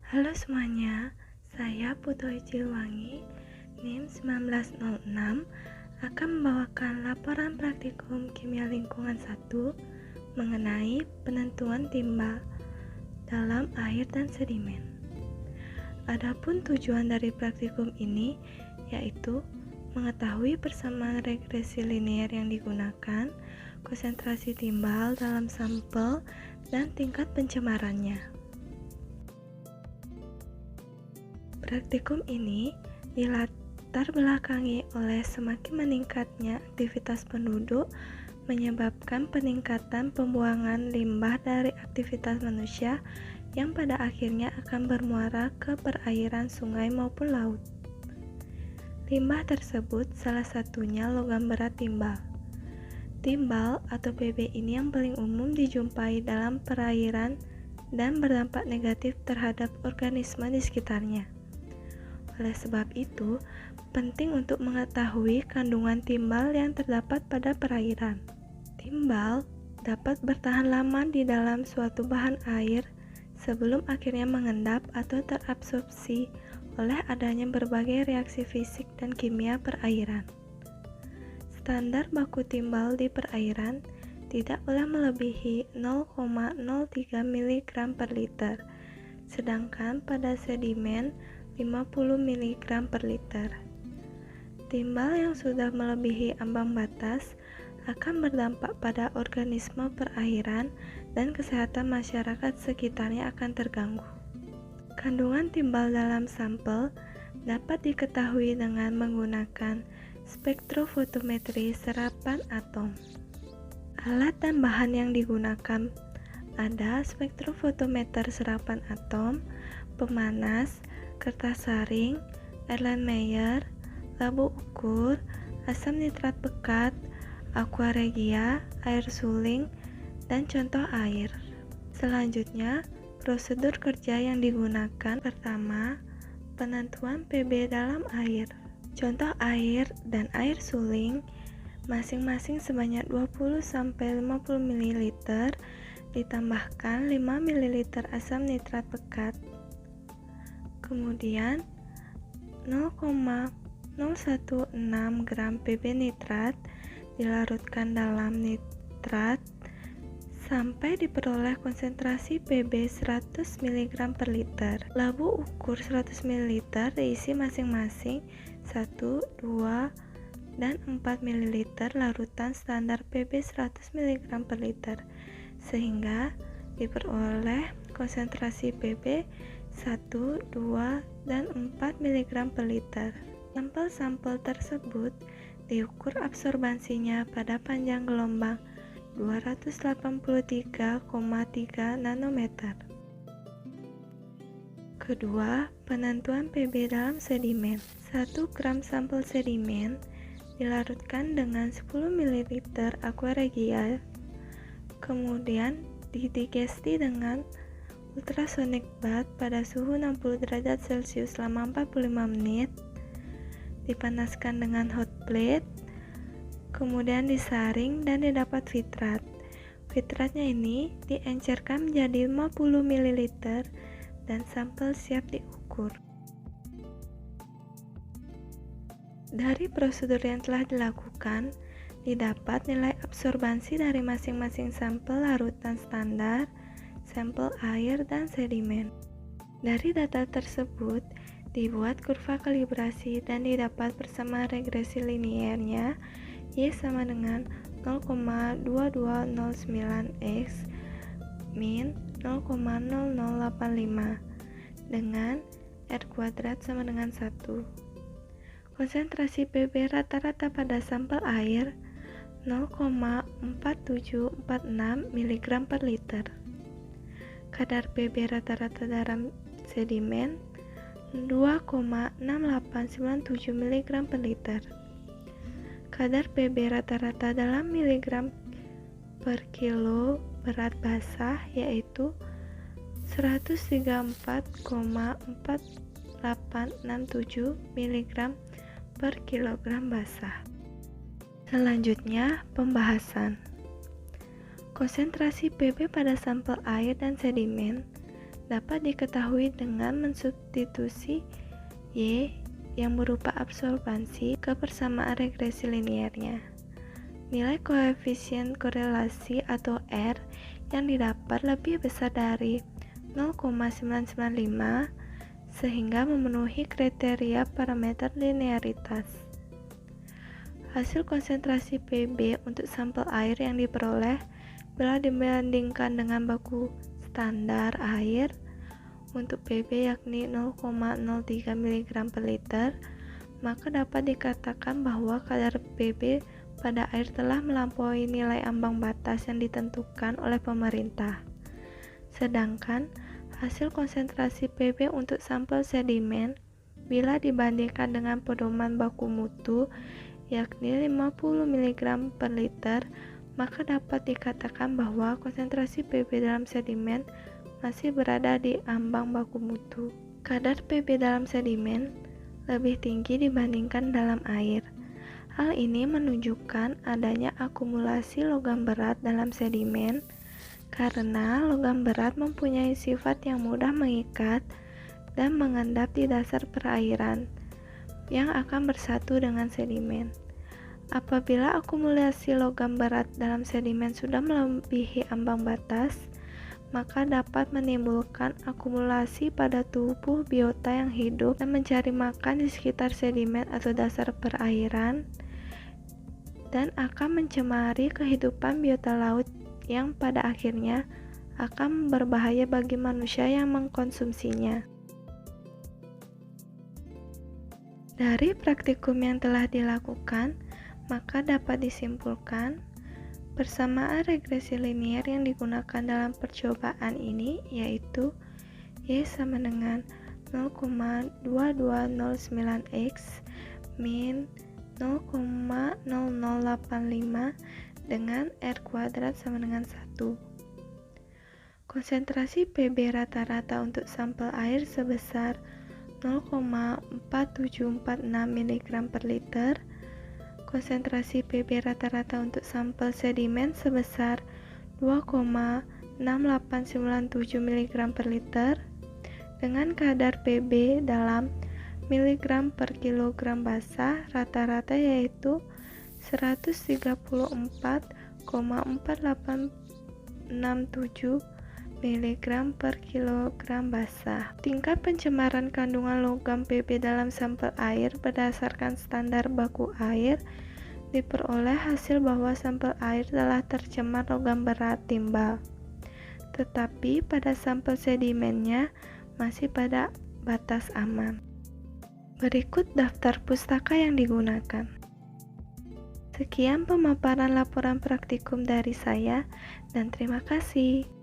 Halo semuanya, saya Putu Icilwangi, NIM 1906, akan membawakan laporan praktikum Kimia Lingkungan 1 mengenai penentuan timbal dalam air dan sedimen. Adapun tujuan dari praktikum ini yaitu mengetahui persamaan regresi linear yang digunakan, konsentrasi timbal dalam sampel, dan tingkat pencemarannya. Praktikum ini dilatar belakangi oleh semakin meningkatnya aktivitas penduduk menyebabkan peningkatan pembuangan limbah dari aktivitas manusia yang pada akhirnya akan bermuara ke perairan sungai maupun laut. Limbah tersebut salah satunya logam berat timbal. Timbal atau PB ini yang paling umum dijumpai dalam perairan dan berdampak negatif terhadap organisme di sekitarnya. Oleh sebab itu, penting untuk mengetahui kandungan timbal yang terdapat pada perairan. Timbal dapat bertahan lama di dalam suatu bahan air sebelum akhirnya mengendap atau terabsorpsi oleh adanya berbagai reaksi fisik dan kimia perairan. Standar baku timbal di perairan tidak boleh melebihi 0,03 mg per liter, sedangkan pada sedimen 50 mg per liter. Timbal yang sudah melebihi ambang batas akan berdampak pada organisme perairan dan kesehatan masyarakat sekitarnya akan terganggu. Kandungan timbal dalam sampel dapat diketahui dengan menggunakan spektrofotometri serapan atom. Alat dan bahan yang digunakan ada spektrofotometer serapan atom, pemanas, kertas saring, Erlenmeyer, labu ukur, asam nitrat pekat, aqua regia, air suling, dan contoh air. Selanjutnya, prosedur kerja yang digunakan pertama, penentuan PB dalam air. Contoh air dan air suling masing-masing sebanyak 20-50 ml ditambahkan 5 ml asam nitrat pekat. Kemudian 0,016 gram PB nitrat dilarutkan dalam nitrat sampai diperoleh konsentrasi PB 100 mg per liter. Labu ukur 100 ml diisi masing-masing 1, 2, dan 4 ml larutan standar PB 100 mg per liter, sehingga diperoleh konsentrasi PB 1, 2, dan 4 mg per liter. Sampel-sampel tersebut diukur absorbansinya pada panjang gelombang 283,3 nanometer. Kedua, penentuan PB dalam sedimen. 1 gram sampel sedimen dilarutkan dengan 10 ml aqua regia, kemudian didigesti dengan ultrasonic bath pada suhu 60 derajat Celcius selama 45 menit, dipanaskan dengan hot plate, kemudian disaring dan didapat fitrat. Fitratnya ini diencerkan menjadi 50 ml dan sampel siap diukur. Dari prosedur yang telah dilakukan, didapat nilai absorbansi dari masing-masing sampel larutan standar, sampel air, dan sedimen. Dari data tersebut, dibuat kurva kalibrasi dan didapat persamaan regresi linearnya Y sama dengan 0,2209x min 0,0085 dengan R kuadrat sama dengan 1. Konsentrasi PB rata-rata pada sampel air 0,4746 mg per liter. Kadar PB rata-rata dalam sedimen 2,6897 mg per liter. Kadar PB rata-rata dalam miligram per kilo berat basah yaitu 134,4867 mg per kilogram basah. Selanjutnya, pembahasan. Konsentrasi PB pada sampel air dan sedimen dapat diketahui dengan mensubstitusi Y yang berupa absorbansi ke persamaan regresi linearnya. Nilai koefisien korelasi atau R yang didapat lebih besar dari 0,995 sehingga memenuhi kriteria parameter linearitas. Hasil konsentrasi Pb untuk sampel air yang diperoleh bila dibandingkan dengan baku standar air untuk Pb yakni 0,03 mg per liter, maka dapat dikatakan bahwa kadar Pb pada air telah melampaui nilai ambang batas yang ditentukan oleh pemerintah. Sedangkan hasil konsentrasi Pb untuk sampel sedimen bila dibandingkan dengan pedoman baku mutu yakni 50 mg per liter, maka dapat dikatakan bahwa konsentrasi Pb dalam sedimen masih berada di ambang baku mutu. Kadar Pb dalam sedimen lebih tinggi dibandingkan dalam air. Hal ini menunjukkan adanya akumulasi logam berat dalam sedimen karena logam berat mempunyai sifat yang mudah mengikat dan mengendap di dasar perairan yang akan bersatu dengan sedimen. Apabila akumulasi logam berat dalam sedimen sudah melebihi ambang batas, maka dapat menimbulkan akumulasi pada tubuh biota yang hidup dan mencari makan di sekitar sedimen atau dasar perairan, dan akan mencemari kehidupan biota laut yang pada akhirnya akan berbahaya bagi manusia yang mengkonsumsinya. Dari praktikum yang telah dilakukan, maka dapat disimpulkan persamaan regresi linear yang digunakan dalam percobaan ini yaitu Y sama dengan 0,2209x min 0,0085 dengan R kuadrat sama dengan 1. Konsentrasi Pb rata-rata untuk sampel air sebesar 0,4746 mg per liter. Konsentrasi Pb rata-rata untuk sampel sedimen sebesar 2,6897 mg per liter dengan kadar Pb dalam miligram per kilogram basah rata-rata yaitu 134,4867 mg per kilogram basah. Tingkat pencemaran kandungan logam Pb dalam sampel air berdasarkan standar baku air diperoleh hasil bahwa sampel air telah tercemar logam berat timbal, tetapi pada sampel sedimennya masih pada batas aman. Berikut daftar pustaka yang digunakan. Sekian pemaparan laporan praktikum dari saya dan terima kasih.